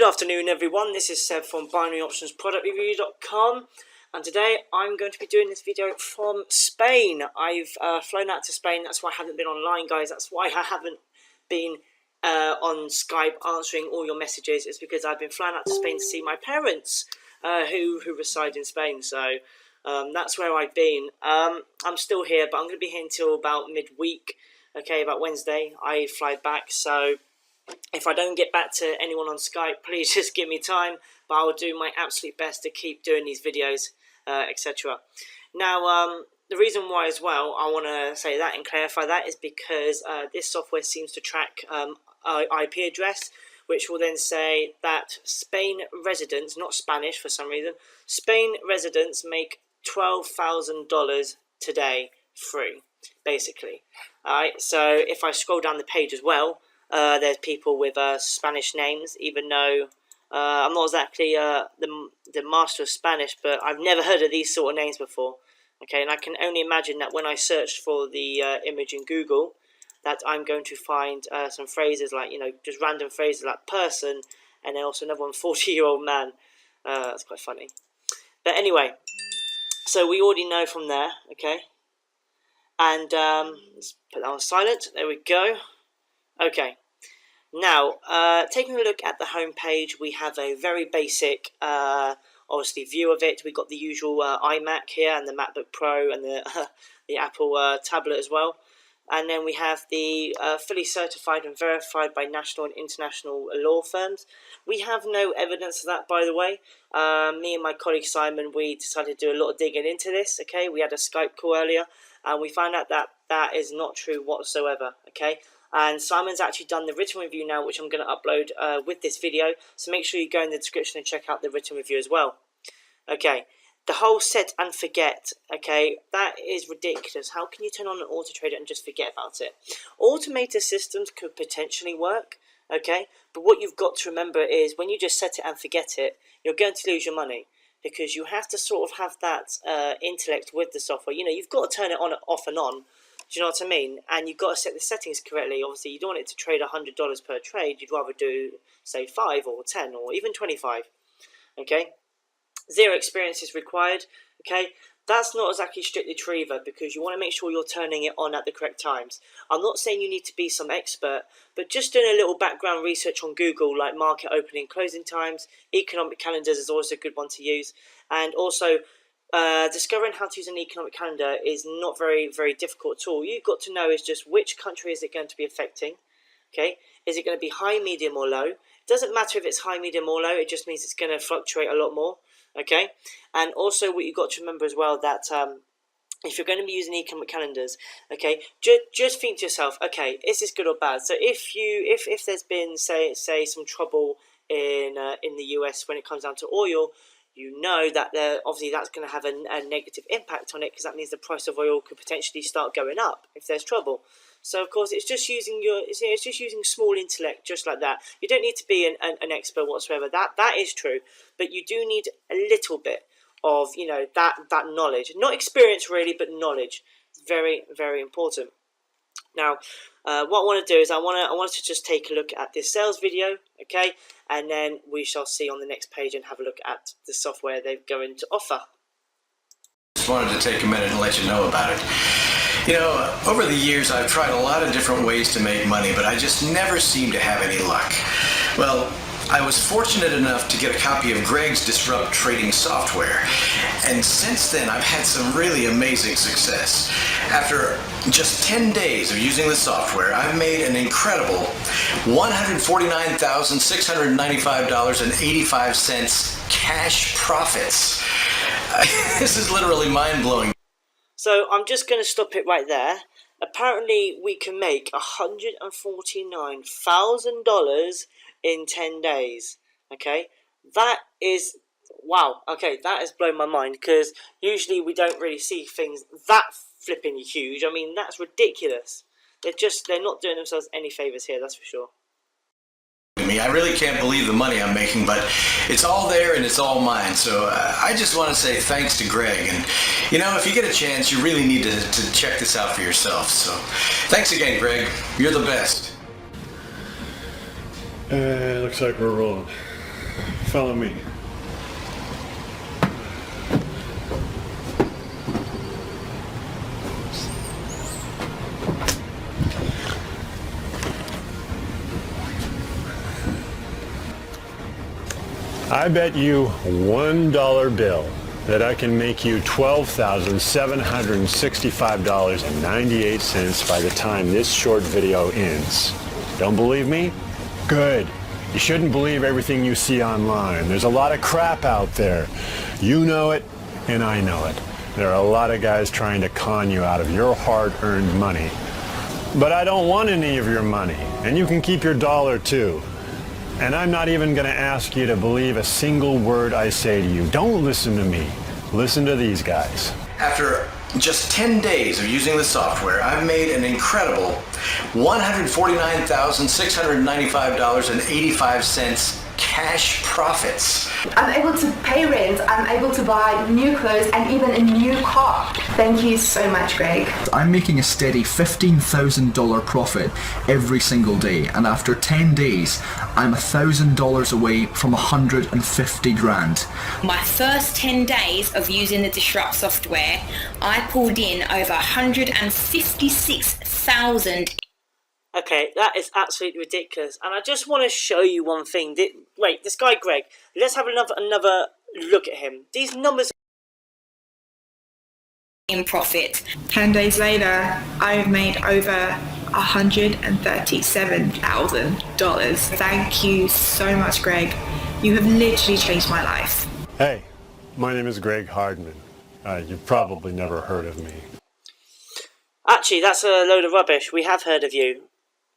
afternoon everyone, this is Seb from BinaryOptionsProductReview.com, and today I'm going to be doing this video from Spain. I've flown out to Spain, that's why I haven't been online, guys. That's why I haven't been on Skype answering all your messages. It's because I've been flying out to Spain to see my parents who reside in Spain. So that's where I've been. I'm still here, but I'm going to be here until about midweek. Okay, about Wednesday I fly back, so if I don't get back to anyone on Skype, please just give me time, but I will do my absolute best to keep doing these videos, etc. Now, the reason why as well I want to say that and clarify that is because this software seems to track IP address, which will then say that Spain residents, not Spanish for some reason, Spain residents make $12,000 today free, basically. Alright, so if I scroll down the page as well, there's people with Spanish names, even though I'm not exactly the master of Spanish, but I've never heard of these sort of names before. Okay, and I can only imagine that when I searched for the image in Google, that I'm going to find some phrases like, you know, just random phrases like person, and then also another one, 40-year-old man. That's quite funny. But anyway, so we already know from there, okay? And let's put that on silent. There we go. Okay, now taking a look at the home page, we have a very basic, obviously, view of it. We've got the usual iMac here and the MacBook Pro and the Apple tablet as well. And then we have the fully certified and verified by national and international law firms. We have no evidence of that, by the way. Me and my colleague Simon, we decided to do a lot of digging into this. Okay, we had a Skype call earlier, and we found out that that is not true whatsoever. Okay. And Simon's actually done the written review now, which I'm going to upload with this video. So make sure you go in the description and check out the written review as well. Okay, the whole set and forget, okay, that is ridiculous. How can you turn on an auto trader and just forget about it? Automated systems could potentially work, okay, but what you've got to remember is when you just set it and forget it, you're going to lose your money, because you have to sort of have that intellect with the software. You know, you've got to turn it on, off and on. Do you know what I mean? And you've got to set the settings correctly. Obviously, you don't want it to trade $100 per trade. You'd rather do, say, 5 or 10 or even 25. Okay? Zero experience is required. Okay? That's not exactly strictly true either, because you want to make sure you're turning it on at the correct times. I'm not saying you need to be some expert, but just doing a little background research on Google, like market opening, closing times, economic calendars is always a good one to use. And also, discovering how to use an economic calendar is not very difficult at all. You've got to know is just which country is it going to be affecting. Okay, is it going to be high, medium or low? It doesn't matter if it's high, medium or low, it just means it's going to fluctuate a lot more. Okay, and also what you've got to remember as well, that if you're going to be using economic calendars, okay, just think to yourself, okay, is this good or bad? So if there's been say some trouble in the US when it comes down to oil, you know that obviously that's going to have a negative impact on it, because that means the price of oil could potentially start going up if there's trouble. So of course it's just using small intellect, just like that. You don't need to be an expert whatsoever. That is true, but you do need a little bit of, you know, that knowledge, not experience really, but knowledge. It's very important. Now, what I want to do is I want to just take a look at this sales video, okay, and then we shall see on the next page and have a look at the software they're going to offer. Just wanted to take a minute and let you know about it. You know, over the years I've tried a lot of different ways to make money, but I just never seem to have any luck. Well, I was fortunate enough to get a copy of Greg's Disrupt trading software, and since then I've had some really amazing success. After just 10 days of using the software, I've made an incredible $149,695.85 cash profits. This is literally mind-blowing. So I'm just going to stop it right there. Apparently we can make $149,000 in 10 days. Okay, that is, wow, okay, that has blown my mind, because usually we don't really see things that flipping huge. I mean, that's ridiculous. They're not doing themselves any favors here, that's for sure. I really can't believe the money I'm making, but it's all there and it's all mine. So I just want to say thanks to Greg. And, you know, if you get a chance, you really need to check this out for yourself. So thanks again, Greg. You're the best. Looks like we're rolling. Follow me. I bet you $1 bill that I can make you $12,765.98 by the time this short video ends. Don't believe me? Good. You shouldn't believe everything you see online. There's a lot of crap out there. You know it, and I know it. There are a lot of guys trying to con you out of your hard-earned money. But I don't want any of your money, and you can keep your dollar too. And I'm not even going to ask you to believe a single word I say to you. Don't listen to me. Listen to these guys. After just 10 days of using the software, I've made an incredible $149,695.85 cash profits. I'm able to pay rent, I'm able to buy new clothes and even a new car. Thank you so much, Greg. I'm making a steady $15,000 profit every single day, and after 10 days, I'm $1,000 away from 150 grand. My first 10 days of using the Disrupt software, I pulled in over 156,000. Okay, that is absolutely ridiculous. And I just want to show you one thing. Wait, this guy Greg, let's have another look at him. These numbers In profit. 10 days later, I've made over $137,000. Thank you so much, Greg. You have literally changed my life. Hey, my name is Greg Hardman. You've probably never heard of me. Actually, that's a load of rubbish. We have heard of you.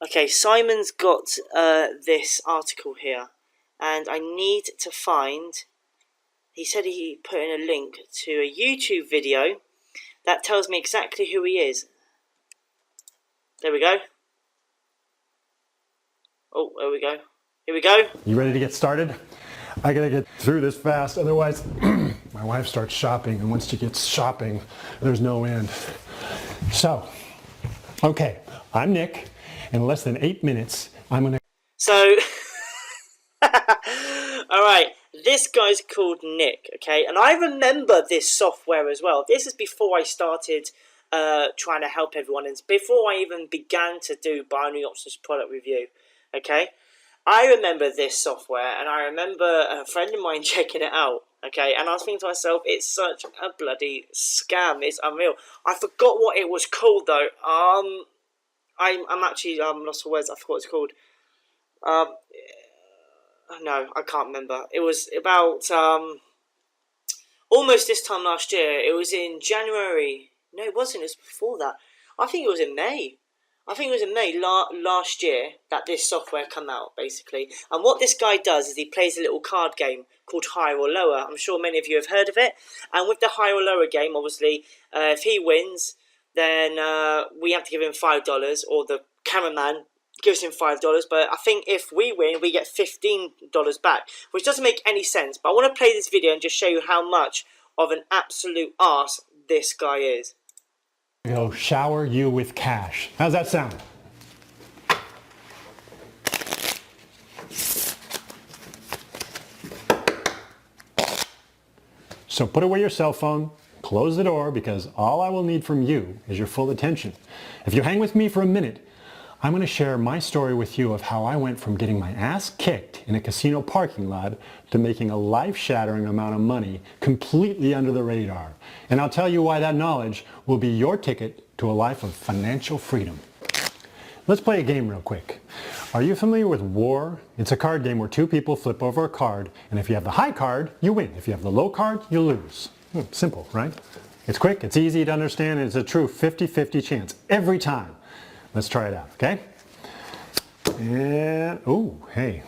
Okay, Simon's got this article here, and I need to find. He said he put in a link to a YouTube video that tells me exactly who he is. There we go. Oh, there we go. Here we go. You ready to get started? I gotta get through this fast, otherwise my wife starts shopping, and once she gets shopping, there's no end. So, okay, I'm Nick. In less than 8 minutes, I'm gonna... So, alright, this guy's called Nick, okay? And I remember this software as well. This is before I started trying to help everyone. And before I even began to do binary options product review, okay? I remember this software, and I remember a friend of mine checking it out, okay? And I was thinking to myself, it's such a bloody scam. It's unreal. I forgot what it was called, though. I'm actually lost for words. I forgot what it's called. No, I can't remember. It was about almost this time last year. It was in January. No, it wasn't. It was before that. I think it was in May. I think it was in May last year that this software came out, basically. And what this guy does is he plays a little card game called Higher or Lower. I'm sure many of you have heard of it. And with the Higher or Lower game, obviously, if he wins, then we have to give him $5, or the cameraman gives him $5. But I think if we win, we get $15 back, which doesn't make any sense. But I want to play this video and just show you how much of an absolute arse this guy is. Go shower you with cash. How's that sound? So put away your cell phone, close the door, because all I will need from you is your full attention. If you hang with me for a minute, I'm going to share my story with you of how I went from getting my ass kicked in a casino parking lot to making a life-shattering amount of money completely under the radar. And I'll tell you why that knowledge will be your ticket to a life of financial freedom. Let's play a game real quick. Are you familiar with War? It's a card game where two people flip over a card, and if you have the high card, you win. If you have the low card, you lose. Simple, right? It's quick, it's easy to understand, and it's a true 50-50 chance every time. Let's try it out, okay? And, oh, hey.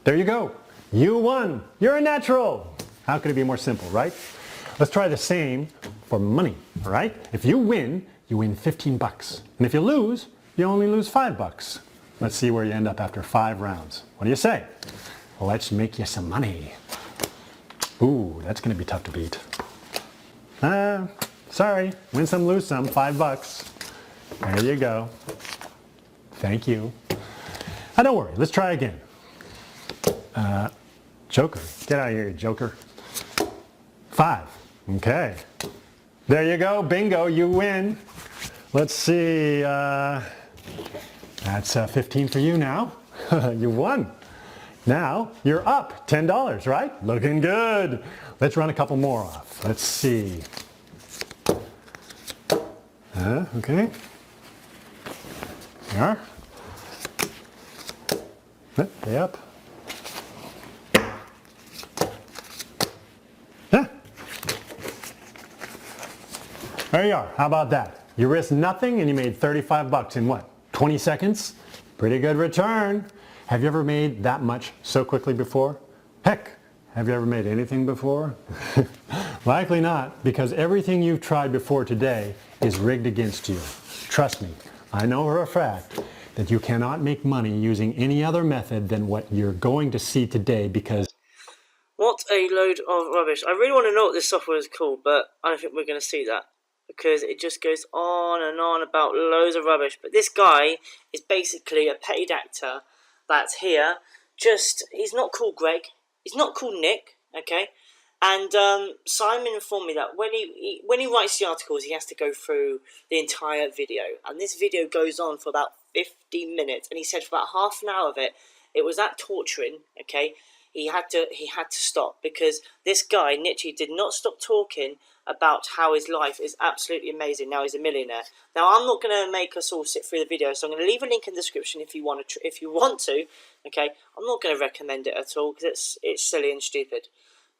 There you go. You won. You're a natural. How could it be more simple, right? Let's try the same for money, all right? If you win 15 bucks. And if you lose, you only lose 5 bucks. Let's see where you end up after 5 rounds. What do you say? Let's make you some money. Ooh, that's gonna be tough to beat. Sorry, win some, lose some, 5 bucks. There you go. Thank you. Don't worry, let's try again. Joker. Get out of here, Joker. 5. Okay. There you go. Bingo. You win. Let's see. That's 15 for you now. You won. Now you're up $10, right? Looking good. Let's run a couple more off. Let's see. Okay. There you are. Yep. There you are. How about that? You risked nothing and you made 35 bucks in what? 20 seconds? Pretty good return. Have you ever made that much so quickly before? Heck, have you ever made anything before? Likely not, because everything you've tried before today is rigged against you. Trust me, I know for a fact that you cannot make money using any other method than what you're going to see today, because... What a load of rubbish. I really want to know what this software is called, but I don't think we're going to see that, because it just goes on and on about loads of rubbish. But this guy is basically a paid actor that's here. He's not called Greg, he's not called Nick, okay? And Simon informed me that when he writes the articles, he has to go through the entire video. And this video goes on for about 50 minutes. And he said for about half an hour of it, it was that torturing, okay? He had to stop, because this guy, Nietzsche, did not stop talking about how his life is absolutely amazing. Now he's a millionaire. Now I'm not going to make us all sit through the video, so I'm going to leave a link in the description if you want to. Okay, I'm not going to recommend it at all, because it's silly and stupid.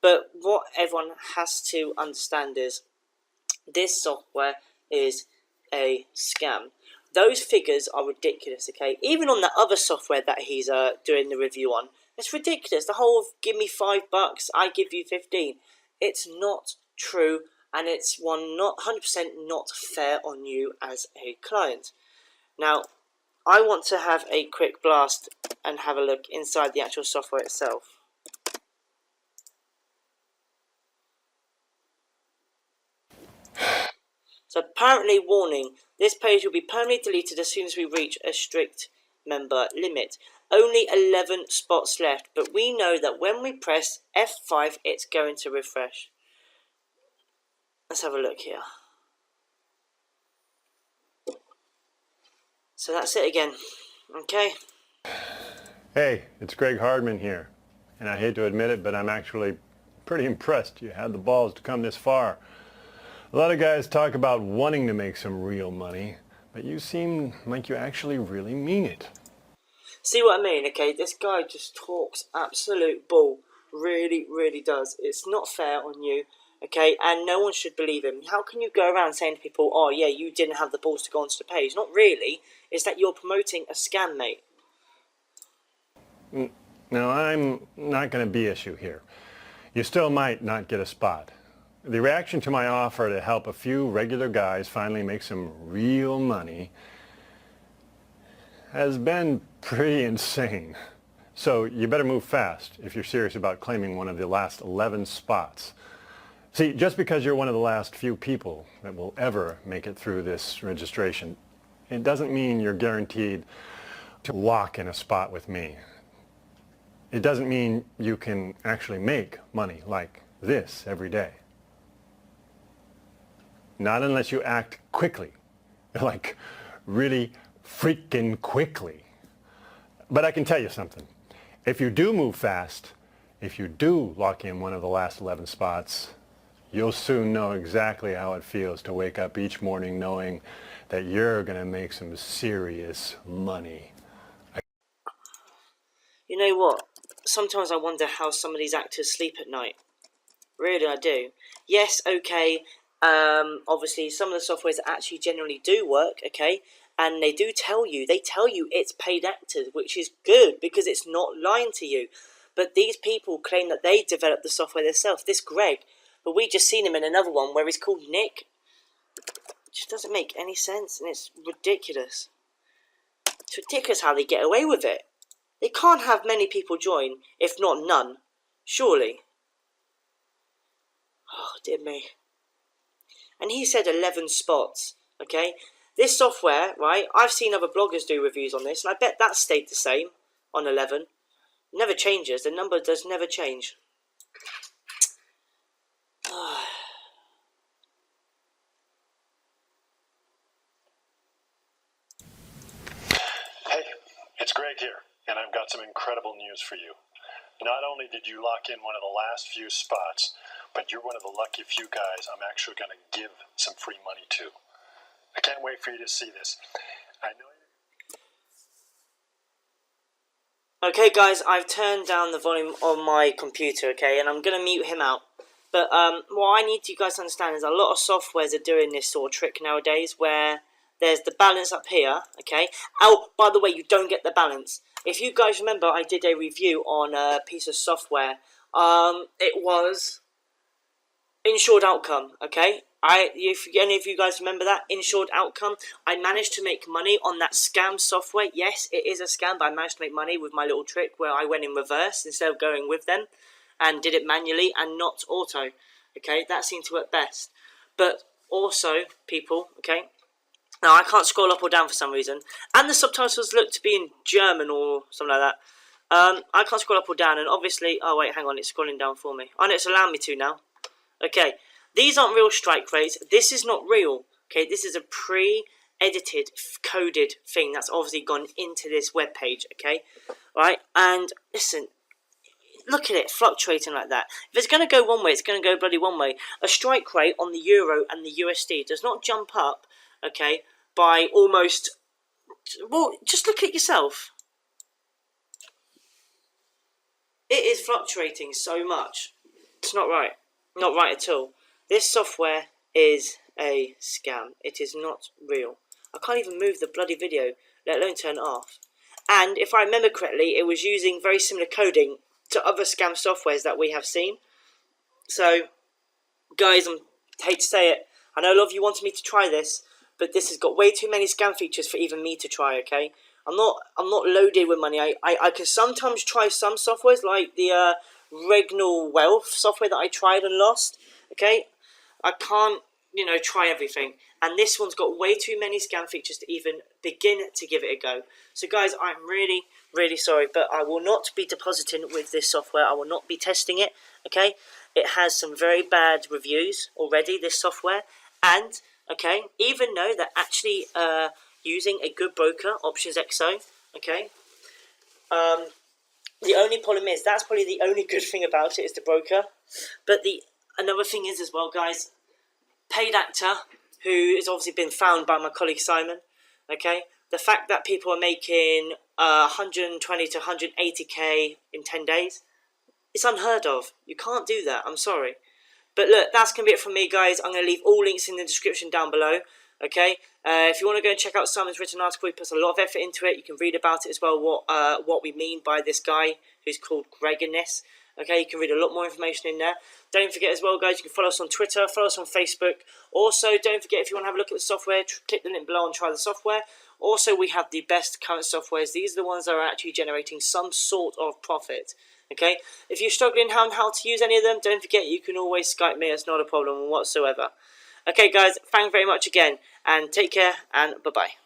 But what everyone has to understand is this software is a scam. Those figures are ridiculous. Okay, even on that other software that he's doing the review on, it's ridiculous. The whole of give me $5, I give you 15. It's not true. And it's not 100% not fair on you as a client. Now, I want to have a quick blast and have a look inside the actual software itself. So apparently, warning, this page will be permanently deleted as soon as we reach a strict member limit. Only 11 spots left, but we know that when we press F5, it's going to refresh. Let's have a look here. So that's it again. Okay. Hey, it's Greg Hardman here. And I hate to admit it, but I'm actually pretty impressed you had the balls to come this far. A lot of guys talk about wanting to make some real money, but you seem like you actually really mean it. See what I mean? Okay, this guy just talks absolute bull. Really, really does. It's not fair on you. Okay, and no one should believe him. How can you go around saying to people, oh yeah, you didn't have the balls to go onto the page? Not really. It's that you're promoting a scam, mate. No, I'm not going to be issue here. You still might not get a spot. The reaction to my offer to help a few regular guys finally make some real money has been pretty insane. So you better move fast if you're serious about claiming one of the last 11 spots. See, just because you're one of the last few people that will ever make it through this registration, it doesn't mean you're guaranteed to lock in a spot with me. It doesn't mean you can actually make money like this every day. Not unless you act quickly, like really freaking quickly. But I can tell you something. If you do move fast, if you do lock in one of the last 11 spots, you'll soon know exactly how it feels to wake up each morning knowing that you're going to make some serious money. You know what? Sometimes I wonder how some of these actors sleep at night. Really, I do. Yes, okay, obviously some of the softwares actually generally do work, okay? And they tell you it's paid actors, which is good because it's not lying to you. But these people claim that they developed the software themselves. This Greg, but we just seen him in another one where he's called Nick. It just doesn't make any sense, and it's ridiculous. It's ridiculous how they get away with it. They can't have many people join, if not none. Surely. Oh, dear me. And he said 11 spots, okay? This software, right, I've seen other bloggers do reviews on this, and I bet that stayed the same on 11. Never changes. The number does never change. Hey, it's Greg here, and I've got some incredible news for you. Not only did you lock in one of the last few spots, but you're one of the lucky few guys I'm actually going to give some free money to. I can't wait for you to see this. I know. Okay, guys, I've turned down the volume on my computer, okay, and I'm going to mute him out. But what I need you guys to understand is a lot of softwares are doing this sort of trick nowadays where there's the balance up here, okay. Oh, by the way, you don't get the balance. If you guys remember, I did a review on a piece of software. It was Insured Outcome, okay. If any of you guys remember that, Insured Outcome, I managed to make money on that scam software. Yes, it is a scam, but I managed to make money with my little trick where I went in reverse instead of going with them and did it manually and not auto, okay. That seemed to work best. But also, people, okay, now I can't scroll up or down for some reason, and the subtitles look to be in German or something like that. I can't scroll up or down, and obviously, oh wait, hang on, it's scrolling down for me. Oh no, it's allowing me to now. Okay, these aren't real strike rates. This is not real. Okay, this is a pre-edited, coded thing that's obviously gone into this web page. Okay, right? And listen, look at it fluctuating like that. If it's going to go one way, it's going to go bloody one way. A strike rate on the euro and the USD does not jump up, okay, by almost. Well, just look at yourself. It is fluctuating so much. It's not right. Not right at all. This software is a scam. It is not real. I can't even move the bloody video, let alone turn it off. And if I remember correctly, it was using very similar coding to other scam softwares that we have seen. So, guys, I hate to say it, I know a lot of you wanted me to try this, but this has got way too many scam features for even me to try, okay? I'm not loaded with money. I can sometimes try some softwares like the Regnal Wealth software that I tried and lost, okay? I can't, try everything. And this one's got way too many scam features to even begin to give it a go. So guys, I'm really, really sorry, but I will not be depositing with this software. I will not be testing it, okay? It has some very bad reviews already, this software. And, okay, even though they're actually using a good broker, Options XO, okay? The only problem is, that's probably the only good thing about it is the broker. But another thing is as well, guys, Paid Actor, who has obviously been found by my colleague Simon, okay? The fact that people are making 120 to 180k in 10 days, it's unheard of. You can't do that, I'm sorry. But look, that's going to be it from me, guys. I'm going to leave all links in the description down below, okay? If you want to go and check out Simon's written article, he puts a lot of effort into it. You can read about it as well, what we mean by this guy who's called Greg in this. Okay, you can read a lot more information in there. Don't forget as well, guys, you can follow us on Twitter, follow us on Facebook. Also, don't forget, if you want to have a look at the software, click the link below and try the software. Also, we have the best current softwares. These are the ones that are actually generating some sort of profit. Okay, if you're struggling on how to use any of them, don't forget you can always Skype me. It's not a problem whatsoever. Okay, guys, thank you very much again, and take care, and bye-bye.